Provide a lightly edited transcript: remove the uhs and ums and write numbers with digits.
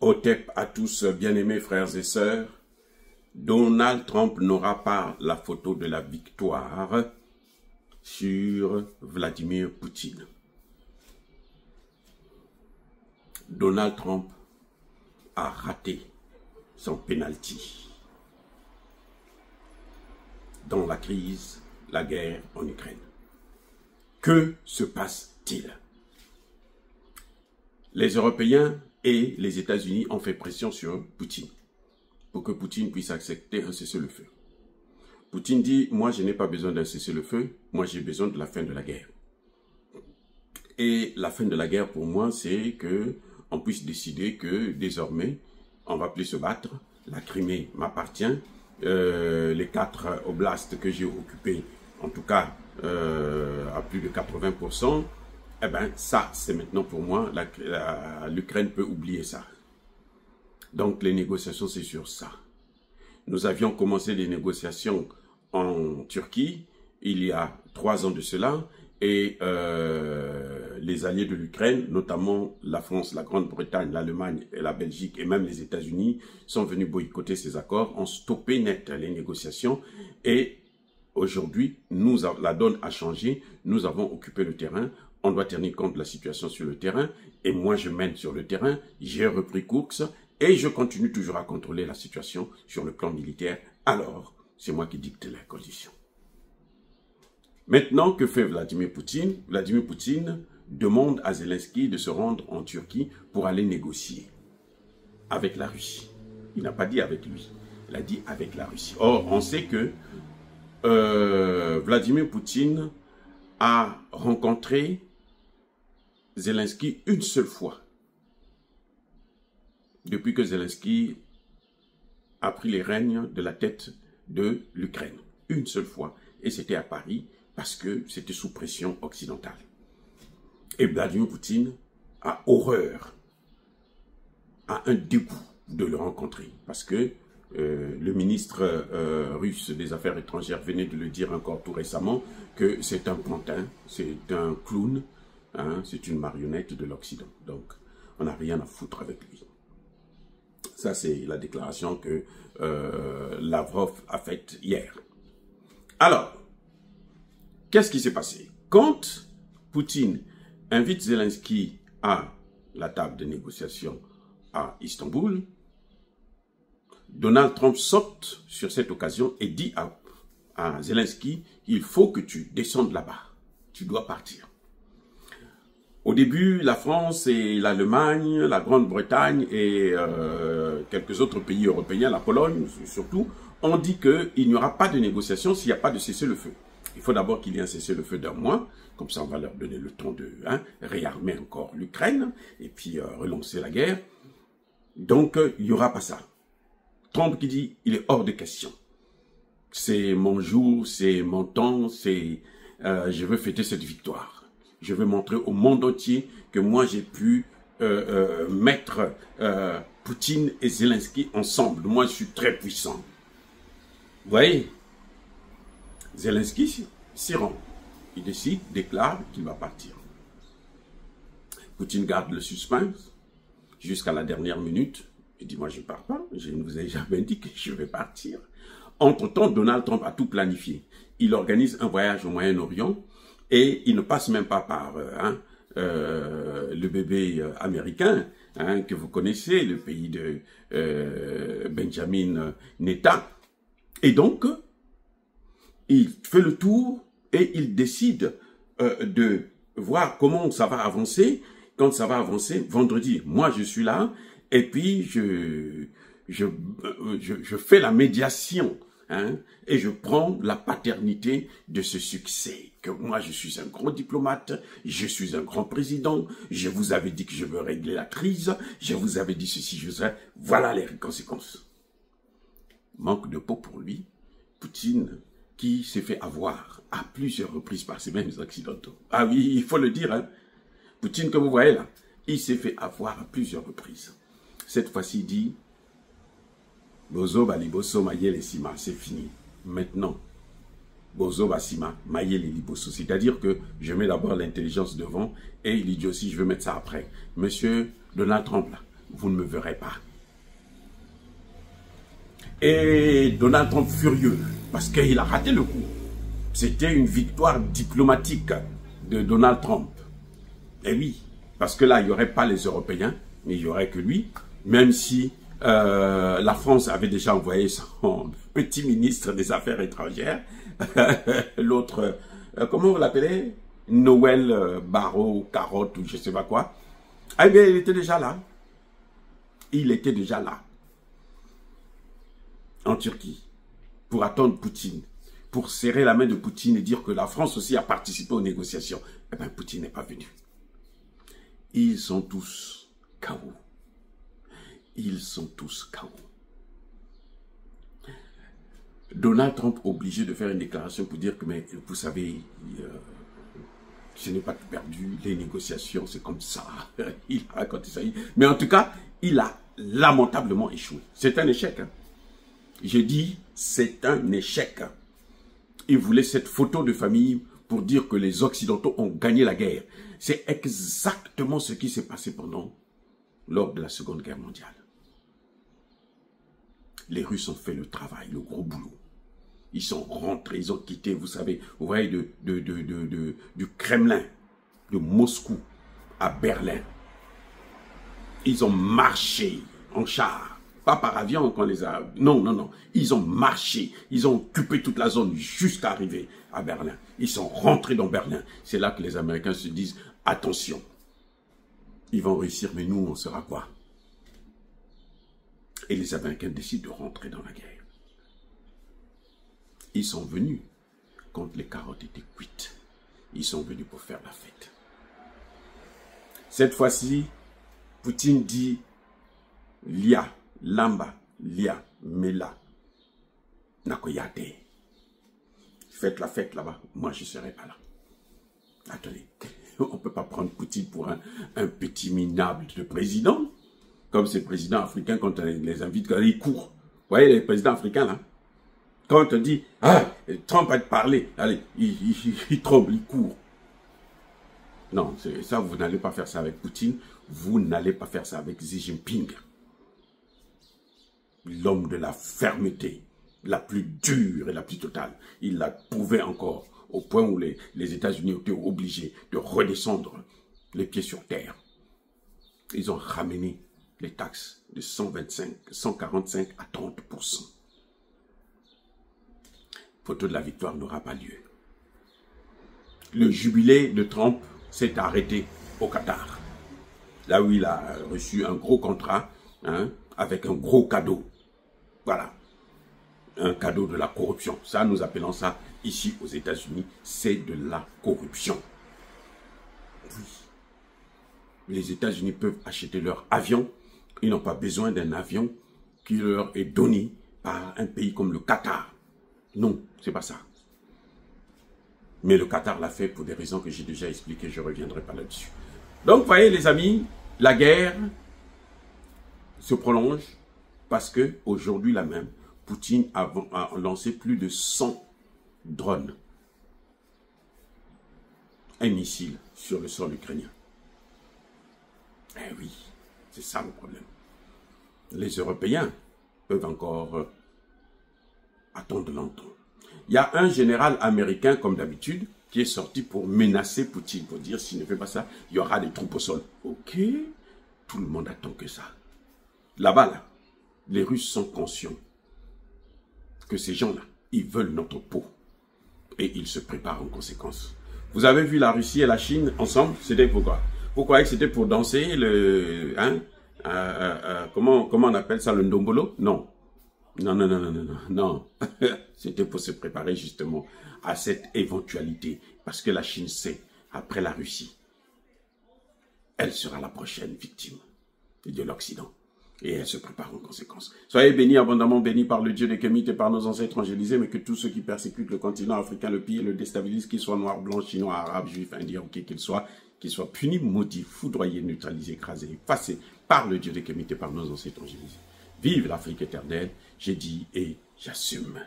Otep à tous, bien-aimés frères et sœurs, Donald Trump n'aura pas la photo de la victoire sur Vladimir Poutine. Donald Trump a raté son penalty dans la crise, la guerre en Ukraine. Que se passe-t-il? Les Européens et les États-Unis ont fait pression sur Poutine pour que Poutine puisse accepter un cessez-le-feu. Poutine dit, moi je n'ai pas besoin d'un cessez-le-feu, moi j'ai besoin de la fin de la guerre. Et la fin de la guerre pour moi, c'est que on puisse décider que désormais, on ne va plus se battre, la Crimée m'appartient, les 4 oblasts que j'ai occupés, en tout cas à plus de 80%, eh bien ça c'est maintenant pour moi, l'Ukraine peut oublier ça. Donc les négociations c'est sur ça. Nous avions commencé les négociations en Turquie il y a 3 ans de cela et les alliés de l'Ukraine, notamment la France, la Grande-Bretagne, l'Allemagne et la Belgique et même les États-Unis sont venus boycotter ces accords, ont stoppé net les négociations et aujourd'hui, la donne a changé, nous avons occupé le terrain, on doit tenir compte de la situation sur le terrain et moi je mène sur le terrain, j'ai repris course et je continue toujours à contrôler la situation sur le plan militaire. Alors, c'est moi qui dicte les conditions. Maintenant, que fait Vladimir Poutine? Vladimir Poutine demande à Zelensky de se rendre en Turquie pour aller négocier avec la Russie. Il n'a pas dit avec lui, il a dit avec la Russie. Or, on sait que Vladimir Poutine a rencontré Zelensky une seule fois depuis que Zelensky a pris les rênes de la tête de l'Ukraine. Une seule fois. Et c'était à Paris parce que c'était sous pression occidentale. Et Vladimir Poutine a horreur, a un dégoût de le rencontrer. Parce que le ministre russe des Affaires étrangères venait de le dire encore tout récemment que c'est un pantin, c'est un clown, hein, c'est une marionnette de l'Occident. Donc, on n'a rien à foutre avec lui. Ça, c'est la déclaration que Lavrov a faite hier. Alors, qu'est-ce qui s'est passé? Quand Poutine invite Zelensky à la table de négociation à Istanbul, Donald Trump saute sur cette occasion et dit à Zelensky, il faut que tu descendes là-bas, tu dois partir. Au début, la France et l'Allemagne, la Grande-Bretagne et quelques autres pays européens, la Pologne surtout, ont dit qu'il n'y aura pas de négociation s'il n'y a pas de cessez-le-feu. Il faut d'abord qu'il y ait un cessez-le-feu d'un mois, comme ça on va leur donner le temps de réarmer encore l'Ukraine et puis relancer la guerre. Donc il n'y aura pas ça. Trump qui dit, il est hors de question. C'est mon jour, c'est mon temps, je veux fêter cette victoire. Je veux montrer au monde entier que moi j'ai pu mettre Poutine et Zelensky ensemble. Moi je suis très puissant. Vous voyez, Zelensky s'y rend. Il décide, déclare qu'il va partir. Poutine garde le suspense jusqu'à la dernière minute. Il dit, moi je ne pars pas, je ne vous ai jamais dit que je vais partir. Entre-temps, Donald Trump a tout planifié. Il organise un voyage au Moyen-Orient et il ne passe même pas par le bébé américain que vous connaissez, le pays de Benjamin Netanyahu. Et donc, il fait le tour et il décide de voir comment ça va avancer. Quand ça va avancer, vendredi, moi je suis là et puis je fais la médiation et je prends la paternité de ce succès. Que moi je suis un grand diplomate, je suis un grand président, je vous avais dit que je veux régler la crise, je vous avais dit ceci, voilà les conséquences. Manque de peau pour lui, Poutine qui s'est fait avoir à plusieurs reprises par ces mêmes occidentaux. Ah oui, il faut le dire, hein. Poutine que vous voyez là, il s'est fait avoir à plusieurs reprises. Cette fois-ci, il dit, Bozo Baliboso Mayele Sima, c'est fini. Maintenant, Bozo Basima Mayele Liboso. C'est-à-dire que je mets d'abord l'intelligence devant et l'idiotie, je veux mettre ça après. Monsieur Donald Trump, là, vous ne me verrez pas. Et Donald Trump furieux, parce qu'il a raté le coup. C'était une victoire diplomatique de Donald Trump. Et oui, parce que là, il n'y aurait pas les Européens, mais il n'y aurait que lui. Même si la France avait déjà envoyé son petit ministre des Affaires étrangères, l'autre, comment vous l'appelez? Noël Barrot, Carotte ou je ne sais pas quoi. Eh bien, il était déjà là. Il était déjà là. En Turquie. Pour attendre Poutine. Pour serrer la main de Poutine et dire que la France aussi a participé aux négociations. Eh bien, Poutine n'est pas venu. Ils sont tous KO. Ils sont tous KO. Donald Trump obligé de faire une déclaration pour dire que, mais vous savez, je n'ai pas tout perdu, les négociations, c'est comme ça. Il a raconté ça. Mais en tout cas, il a lamentablement échoué. C'est un échec. Hein. J'ai dit, c'est un échec. Il voulait cette photo de famille pour dire que les Occidentaux ont gagné la guerre. C'est exactement ce qui s'est passé lors de la Seconde Guerre mondiale. Les Russes ont fait le travail, le gros boulot. Ils sont rentrés, ils ont quitté, vous savez, vous voyez, du Kremlin, de Moscou à Berlin. Ils ont marché en char, pas par avion qu'on les a... Non, non, non. Ils ont marché, ils ont occupé toute la zone jusqu'à arriver à Berlin. Ils sont rentrés dans Berlin. C'est là que les Américains se disent, attention, ils vont réussir, mais nous, on sera quoi? Et les Américains décident de rentrer dans la guerre. Ils sont venus quand les carottes étaient cuites. Ils sont venus pour faire la fête. Cette fois-ci, Poutine dit Lia, Lamba, Lia, Mela, Nakoyate. Faites la fête là-bas. Moi, je ne serai pas là. Attendez, on ne peut pas prendre Poutine pour un petit minable de président. Comme ces présidents africains, quand on les invite, quand ils courent. Vous voyez les présidents africains là? Quand on te dit, ah, Trump a parlé, allez, il tremble, il court. Non, ça, vous n'allez pas faire ça avec Poutine, vous n'allez pas faire ça avec Xi Jinping. L'homme de la fermeté, la plus dure et la plus totale. Il l'a prouvé encore, au point où les États-Unis étaient obligés de redescendre les pieds sur terre. Ils ont ramené les taxes de 145 à 30%. Photo de la victoire n'aura pas lieu. Le jubilé de Trump s'est arrêté au Qatar. Là où il a reçu un gros contrat, hein, avec un gros cadeau. Voilà. Un cadeau de la corruption. Ça, nous appelons ça, ici aux États-Unis, c'est de la corruption. Oui. Les États-Unis peuvent acheter leur avion. Ils n'ont pas besoin d'un avion qui leur est donné par un pays comme le Qatar. Non, c'est pas ça. Mais le Qatar l'a fait pour des raisons que j'ai déjà expliquées, je ne reviendrai pas là-dessus. Donc, vous voyez les amis, la guerre se prolonge parce que aujourd'hui là même, Poutine a lancé plus de 100 drones, un missile sur le sol ukrainien. Eh oui, c'est ça le problème. Les Européens peuvent encore attendre longtemps. Il y a un général américain, comme d'habitude, qui est sorti pour menacer Poutine, pour dire s'il ne fait pas ça, il y aura des troupes au sol. Ok, tout le monde attend que ça. Là-bas, là, les Russes sont conscients que ces gens-là, ils veulent notre peau. Et ils se préparent en conséquence. Vous avez vu la Russie et la Chine ensemble, c'était pourquoi? Vous croyez que c'était pour danser le... Hein, comment on appelle ça, le ndombolo? Non. Non, non, non, non, non, non. C'était pour se préparer justement à cette éventualité. Parce que la Chine sait, après la Russie, elle sera la prochaine victime de l'Occident. Et elle se prépare en conséquence. Soyez bénis, abondamment bénis par le Dieu des Kémites et par nos ancêtres angélisés, mais que tous ceux qui persécutent le continent africain, le pillent, le déstabilisent, qu'ils soient noirs, blancs, chinois, arabes, juifs, indiens, qui qu'ils soient punis, maudits, foudroyés, neutralisés, écrasés, effacés par le Dieu des Kémites et par nos ancêtres angélisés. Vive l'Afrique éternelle, j'ai dit et j'assume.